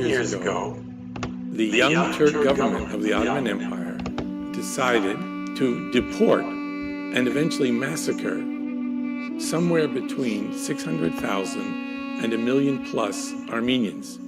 years ago, the Young Turk government of the Ottoman Empire decided to deport and eventually massacre somewhere between 600,000 and 1 million plus Armenians.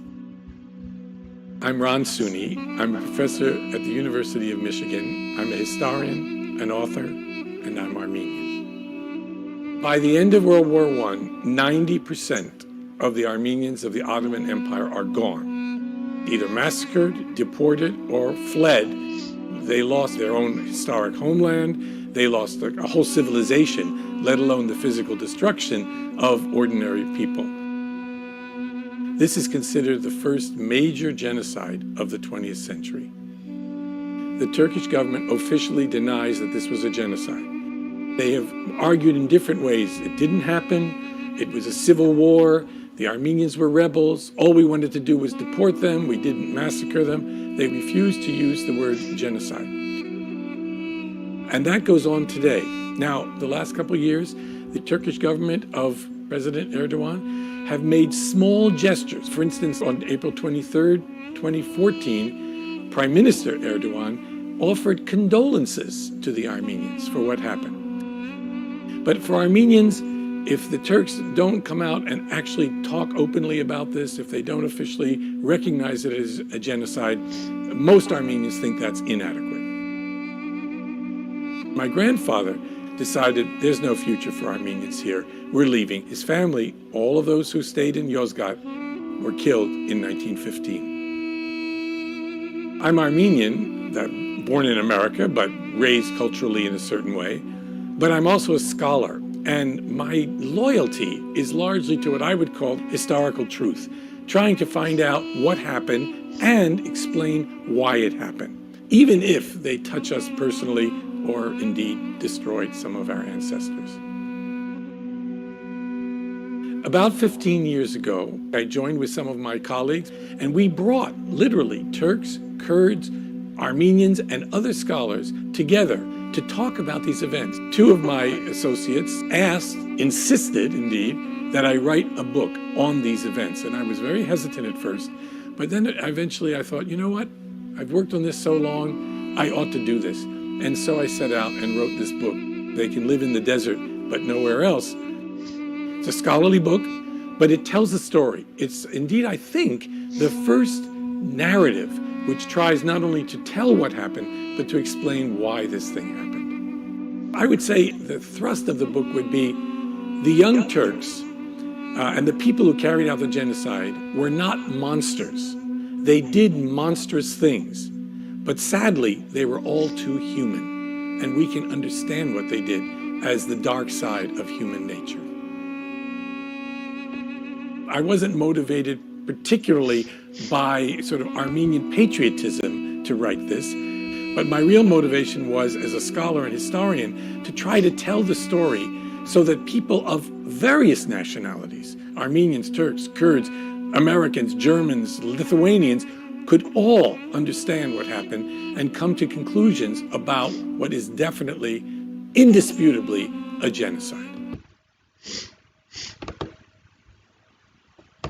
I'm Ron Suni. I'm a professor at the University of Michigan. I'm a historian, an author, and I'm Armenian. By the end of World War I, 90% of the Armenians of the Ottoman Empire are gone, either massacred, deported, or fled. They lost their own historic homeland. They lost a whole civilization, let alone the physical destruction of ordinary people. This is considered the first major genocide of the 20th century. The Turkish government officially denies that this was a genocide. They have argued in different ways. It didn't happen. It was a civil war. The Armenians were rebels. All we wanted to do was deport them. We didn't massacre them. They refused to use the word genocide. And that goes on today. Now, the last couple of years, the Turkish government of President Erdogan have made small gestures. For instance, on April 23rd, 2014, Prime Minister Erdogan offered condolences to the Armenians for what happened. But for Armenians, if the Turks don't come out and actually talk openly about this, if they don't officially recognize it as a genocide, most Armenians think that's inadequate. My grandfather decided there's no future for Armenians here. We're leaving. His family, all of those who stayed in Yozgat, were killed in 1915. I'm Armenian, born in America, but raised culturally in a certain way. But I'm also a scholar, and my loyalty is largely to what I would call historical truth, trying to find out what happened and explain why it happened, even if they touch us personally or indeed destroyed some of our ancestors. About 15 years ago, I joined with some of my colleagues, and we brought literally Turks, Kurds, Armenians, and other scholars together to talk about these events. Two of my associates insisted indeed, that I write a book on these events, and I was very hesitant at first, but then eventually I thought, you know what? I've worked on this so long, I ought to do this. And so I set out and wrote this book. They Can Live in the Desert, but Nowhere Else. It's a scholarly book, but it tells a story. It's indeed, I think, the first narrative which tries not only to tell what happened, but to explain why this thing happened. I would say the thrust of the book would be the Young Turks and the people who carried out the genocide were not monsters. They did monstrous things. But sadly, they were all too human, and we can understand what they did as the dark side of human nature. I wasn't motivated particularly by sort of Armenian patriotism to write this, but my real motivation was, as a scholar and historian, to try to tell the story so that people of various nationalities, Armenians, Turks, Kurds, Americans, Germans, Lithuanians, could all understand what happened and come to conclusions about what is definitely, indisputably, a genocide.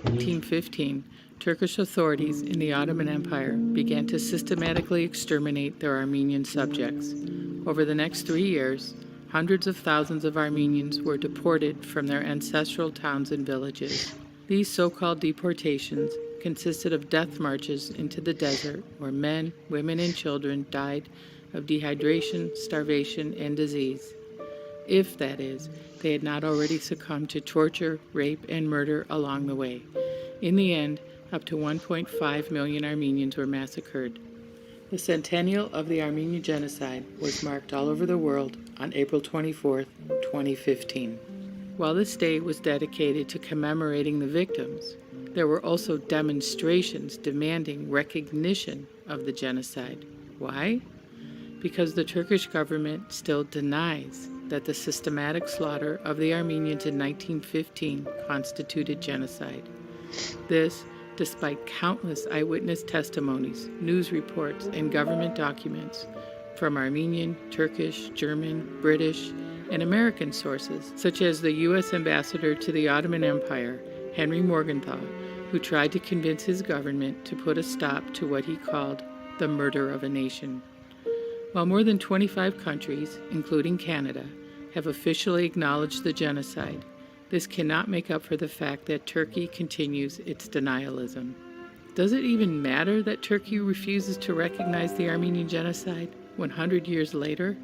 1915, Turkish authorities in the Ottoman Empire began to systematically exterminate their Armenian subjects. Over the next 3 years, hundreds of thousands of Armenians were deported from their ancestral towns and villages. These so-called deportations consisted of death marches into the desert where men, women, and children died of dehydration, starvation, and disease. If, that is, they had not already succumbed to torture, rape, and murder along the way. In the end, up to 1.5 million Armenians were massacred. The centennial of the Armenian genocide was marked all over the world on April 24, 2015. While this day was dedicated to commemorating the victims, there were also demonstrations demanding recognition of the genocide. Why? Because the Turkish government still denies that the systematic slaughter of the Armenians in 1915 constituted genocide. This, despite countless eyewitness testimonies, news reports, and government documents from Armenian, Turkish, German, British, and American sources, such as the U.S. ambassador to the Ottoman Empire, Henry Morgenthau, who tried to convince his government to put a stop to what he called the murder of a nation. While more than 25 countries, including Canada, have officially acknowledged the genocide, this cannot make up for the fact that Turkey continues its denialism. Does it even matter that Turkey refuses to recognize the Armenian genocide 100 years later?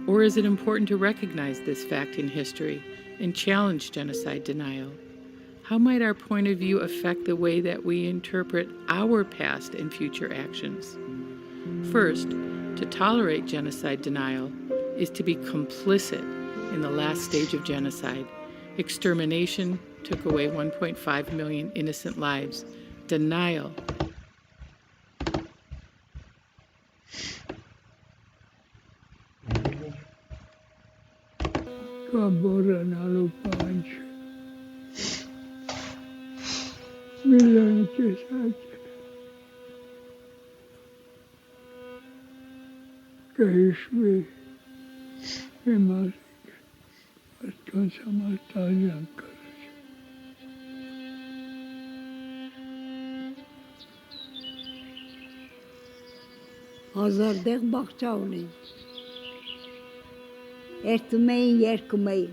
Or is it important to recognize this fact in history and challenge genocide denial? How might our point of view affect the way that we interpret our past and future actions? First, to tolerate genocide denial is to be complicit in the last stage of genocide. Extermination took away 1.5 million innocent lives. Denial Հազարդեղ բաղճա ունեն, երթում էին, երգում էին,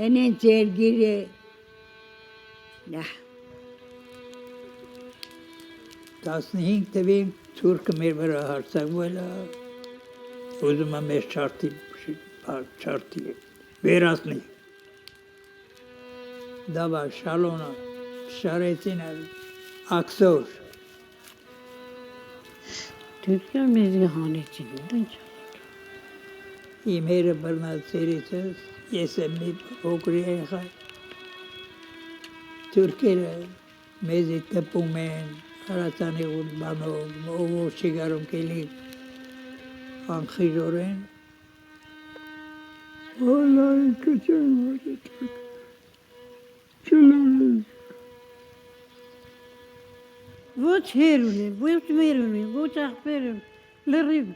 ենեն ձերգիր է, նա, 15 թվին թուրքը մեր վրա հարձակվել է, ուզում է մեզ չարթի վերացնի։ Դավա շալոնը շարեցին աքսոր։ Türkler mezi hanecin, դնչ։ Իմ հերը բռնած ծերիցս, ես եմ մի փոքր երեխա։ Թուրքերը մեզի տպում են, հարացանի ու բանով, ով չի գարում կելի անխիժորեն։ Վալայի կճեն ոտը թուրք, չլորեն։ Ոչ հերուն է, ոչ մերուն է, ոչ աղբերուն, լրիվ,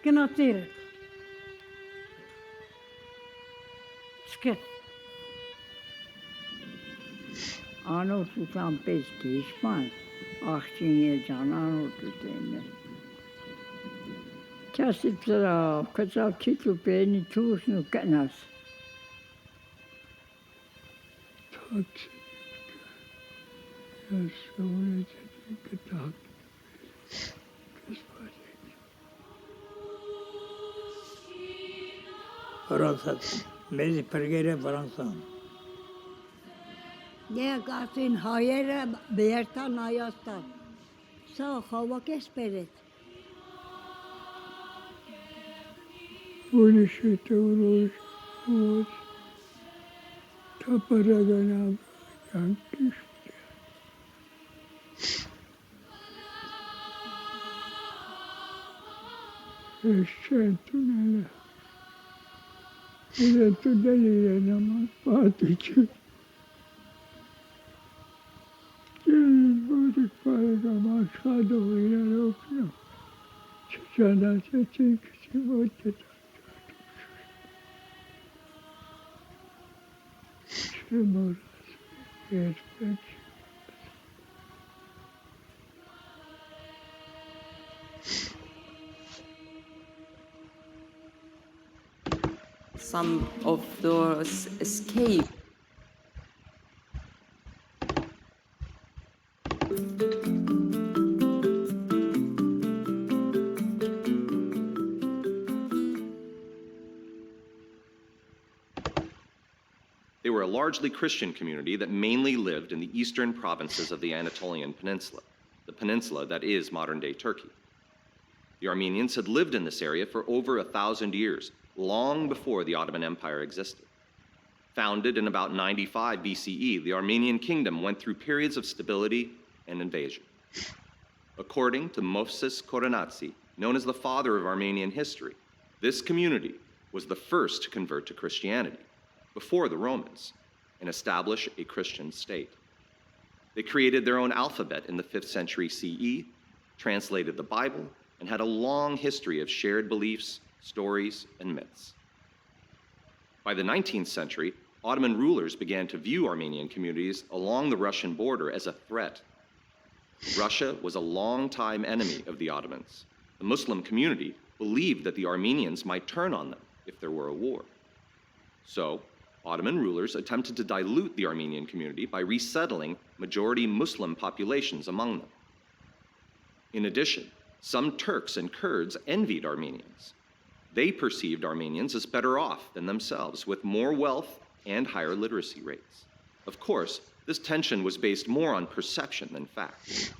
գնացերը։ Չկե։ Անորսության պես դիշման, աղջին եջան, անորսութեն է։ Չասիպ սրավ, կծավ չիթու պենի չուսն ու կնաս։ Թաց։ Ֆրանսա, մեզի փրկերը Ֆրանսան։ Եկացին հայերը բերտան Հայաստան, սա խավակես բերեց։ Ուրիշ է տուրոշ, ոչ, թապարագանավ, յանքիշ։ Eşçentunele. Eşçentunele namaz patiçi. Gelin bulduk paragama aşağıda uyarokla. Çocana seçin kişi vote Şemoraz. Yerpek. Some of those escape. They were a largely Christian community that mainly lived in the eastern provinces of the Anatolian Peninsula, the peninsula that is modern-day Turkey. The Armenians had lived in this area for over 1,000 years, long before the Ottoman Empire existed. Founded in about 95 BCE, the Armenian kingdom went through periods of stability and invasion. According to Moses Koronatsi, known as the father of Armenian history, this community was the first to convert to Christianity, before the Romans, and establish a Christian state. They created their own alphabet in the 5th century CE, translated the Bible, and had a long history of shared beliefs, stories, and myths. By the 19th century, Ottoman rulers began to view Armenian communities along the Russian border as a threat. Russia was a longtime enemy of the Ottomans. The Muslim community believed that the Armenians might turn on them if there were a war. So, Ottoman rulers attempted to dilute the Armenian community by resettling majority Muslim populations among them. In addition, some Turks and Kurds envied Armenians. They perceived Armenians as better off than themselves, with more wealth and higher literacy rates. Of course, this tension was based more on perception than fact.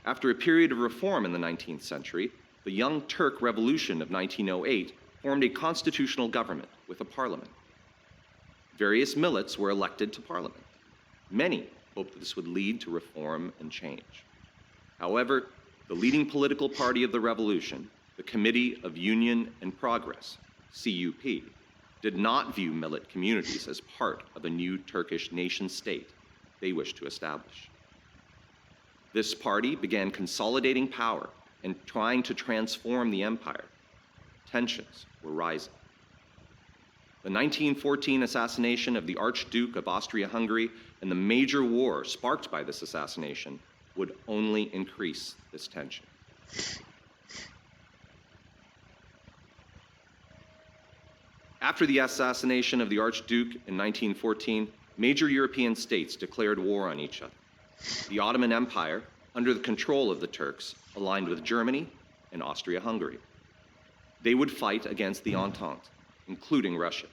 After a period of reform in the 19th century, the Young Turk Revolution of 1908 formed a constitutional government with a parliament. Various millets were elected to parliament. Many hoped that this would lead to reform and change. However, the leading political party of the revolution, the Committee of Union and Progress, CUP, did not view millet communities as part of a new Turkish nation-state they wished to establish. This party began consolidating power and trying to transform the empire. Tensions were rising. The 1914 assassination of the Archduke of Austria-Hungary and the major war sparked by this assassination would only increase this tension. After the assassination of the Archduke in 1914, major European states declared war on each other. The Ottoman Empire, under the control of the Turks, aligned with Germany and Austria-Hungary. They would fight against the Entente, including Russia.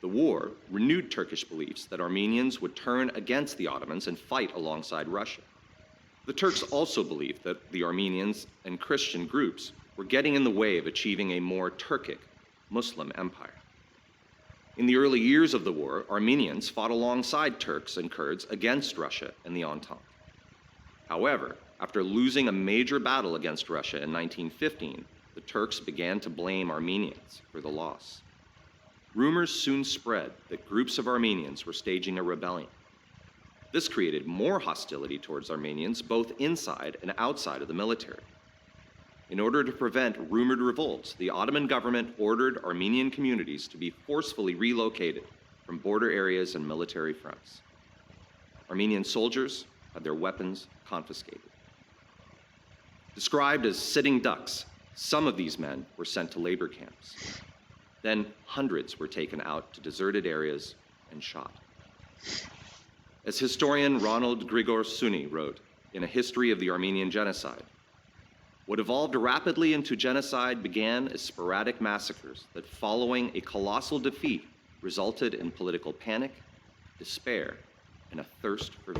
The war renewed Turkish beliefs that Armenians would turn against the Ottomans and fight alongside Russia. The Turks also believed that the Armenians and Christian groups were getting in the way of achieving a more Turkic Muslim empire. In the early years of the war, Armenians fought alongside Turks and Kurds against Russia and the Entente. However, after losing a major battle against Russia in 1915, the Turks began to blame Armenians for the loss. Rumors soon spread that groups of Armenians were staging a rebellion. This created more hostility towards Armenians both inside and outside of the military. In order to prevent rumored revolts, the Ottoman government ordered Armenian communities to be forcefully relocated from border areas and military fronts. Armenian soldiers had their weapons confiscated. Described as sitting ducks, some of these men were sent to labor camps. Then hundreds were taken out to deserted areas and shot. As historian Ronald Grigor Suni wrote in A History of the Armenian Genocide, what evolved rapidly into genocide began as sporadic massacres that, following a colossal defeat, resulted in political panic, despair, and a thirst for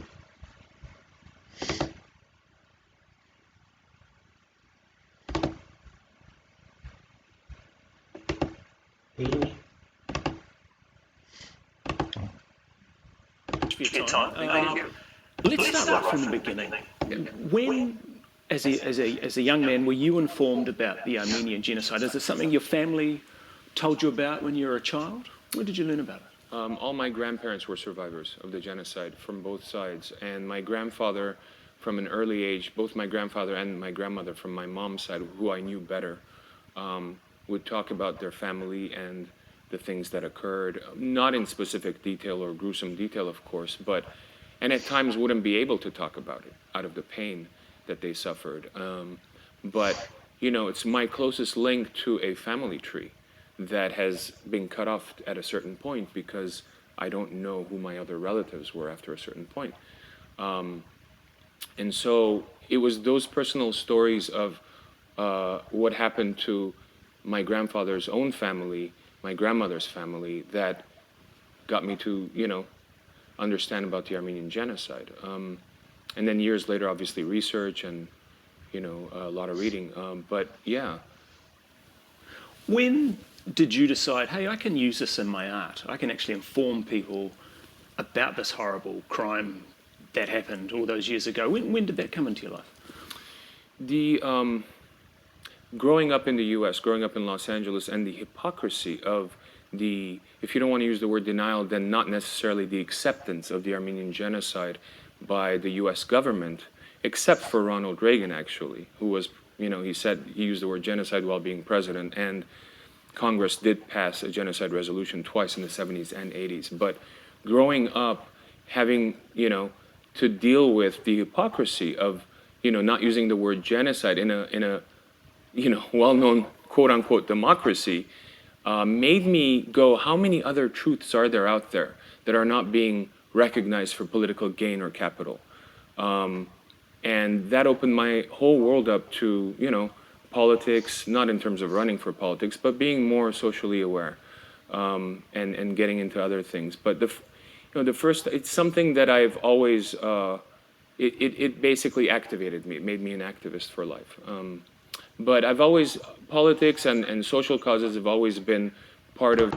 Let's start right from the beginning. When, as a young man, were you informed about the Armenian genocide? Is it something your family told you about when you were a child? When did you learn about it? All my grandparents were survivors of the genocide from both sides. And my grandfather, from an early age, both my grandfather and my grandmother from my mom's side, who I knew better, would talk about their family and the things that occurred, not in specific detail or gruesome detail, of course, and at times wouldn't be able to talk about it out of the pain that they suffered. But, you know, it's my closest link to a family tree that has been cut off at a certain point because I don't know who my other relatives were after a certain point. And so it was those personal stories of what happened to my grandfather's own family, my grandmother's family, that got me to, you know, understand about the Armenian genocide. And then years later, obviously, research and, you know, a lot of reading. But yeah. When did you decide, hey, I can use this in my art? I can actually inform people about this horrible crime that happened all those years ago. When did that come into your life? The growing up in the U.S., growing up in Los Angeles, and the hypocrisy of the, if you don't want to use the word denial, then not necessarily the acceptance of the Armenian genocide by the U.S. government, except for Ronald Reagan, actually, who was, you know, he used the word genocide while being president, and Congress did pass a genocide resolution twice in the 70s and 80s. But growing up, having, to deal with the hypocrisy of, not using the word genocide in a well-known quote-unquote democracy, made me go, how many other truths are there out there that are not being recognized for political gain or capital? And that opened my whole world up to, politics, not in terms of running for politics, but being more socially aware, and getting into other things. But the first, it's something that I've always, it basically activated me. It made me an activist for life. But I've always, politics and social causes have always been part of